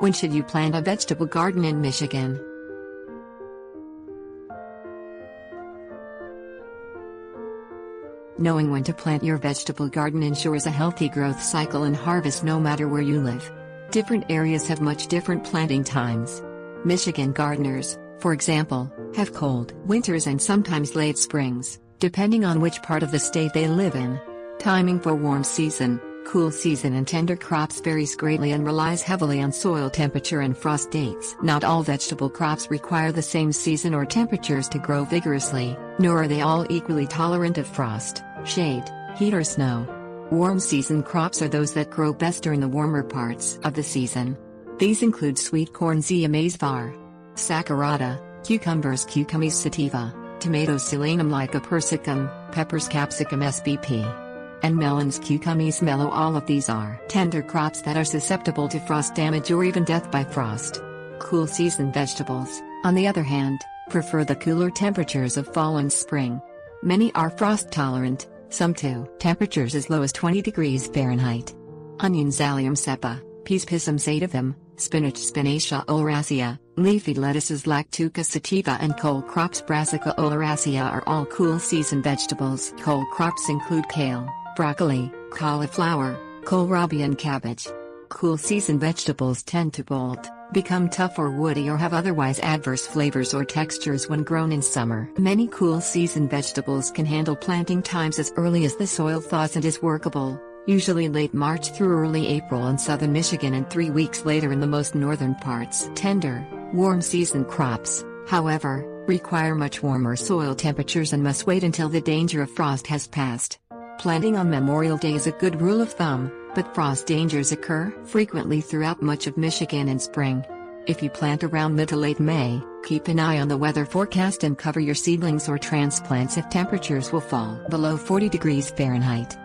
When should you plant a vegetable garden in Michigan? Knowing when to plant your vegetable garden ensures a healthy growth cycle and harvest no matter where you live. Different areas have much different planting times. Michigan gardeners, for example, have cold winters and sometimes late springs, depending on which part of the state they live in. Timing for warm season, cool season and tender crops varies greatly and relies heavily on soil temperature and frost dates. Not all vegetable crops require the same season or temperatures to grow vigorously, nor are they all equally tolerant of frost, shade, heat or snow. Warm season crops are those that grow best during the warmer parts of the season. These include sweet corn Zea mays var. Saccharata, cucumbers Cucumis sativa, tomatoes Solanum Lyca persicum, peppers Capsicum spp. And melons Cucumis mellow. All of these are tender crops that are susceptible to frost damage or even death by frost. Cool season vegetables, on the other hand, prefer the cooler temperatures of fall and spring. Many are frost tolerant, some to temperatures as low as 20 degrees Fahrenheit. Onions Allium cepa, peas Pisum sativum, spinach Spinacia oleracea, leafy lettuces Lactuca sativa and cole crops Brassica oleracea are all cool season vegetables. Cole crops include kale, broccoli, cauliflower, kohlrabi and cabbage. Cool season vegetables tend to bolt, become tough or woody or have otherwise adverse flavors or textures when grown in summer. Many cool season vegetables can handle planting times as early as the soil thaws and is workable, usually late March through early April in southern Michigan and 3 weeks later in the most northern parts. Tender, warm season crops, however, require much warmer soil temperatures and must wait until the danger of frost has passed. Planting on Memorial Day is a good rule of thumb, but frost dangers occur frequently throughout much of Michigan in spring. If you plant around mid to late May, keep an eye on the weather forecast and cover your seedlings or transplants if temperatures will fall below 40 degrees Fahrenheit.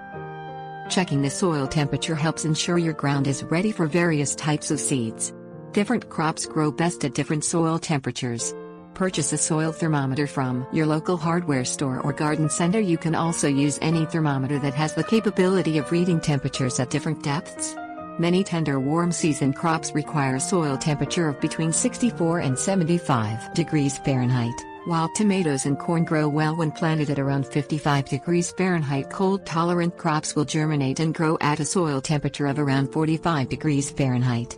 Checking the soil temperature helps ensure your ground is ready for various types of seeds. Different crops grow best at different soil temperatures. Purchase a soil thermometer from your local hardware store or garden center. You can also use any thermometer that has the capability of reading temperatures at different depths. Many tender warm season crops require soil temperature of between 64 and 75 degrees Fahrenheit, while tomatoes and corn grow well when planted at around 55 degrees Fahrenheit. Cold-tolerant crops will germinate and grow at a soil temperature of around 45 degrees Fahrenheit.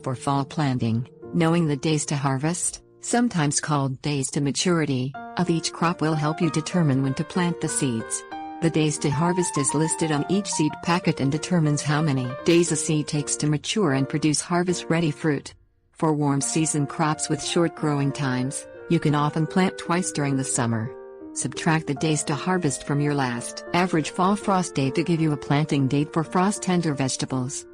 For fall planting, knowing the days to harvest, sometimes called days to maturity, of each crop will help you determine when to plant the seeds. The days to harvest is listed on each seed packet and determines how many days a seed takes to mature and produce harvest-ready fruit. For warm season crops with short growing times, you can often plant twice during the summer. Subtract the days to harvest from your last average fall frost date to give you a planting date for frost-tender vegetables.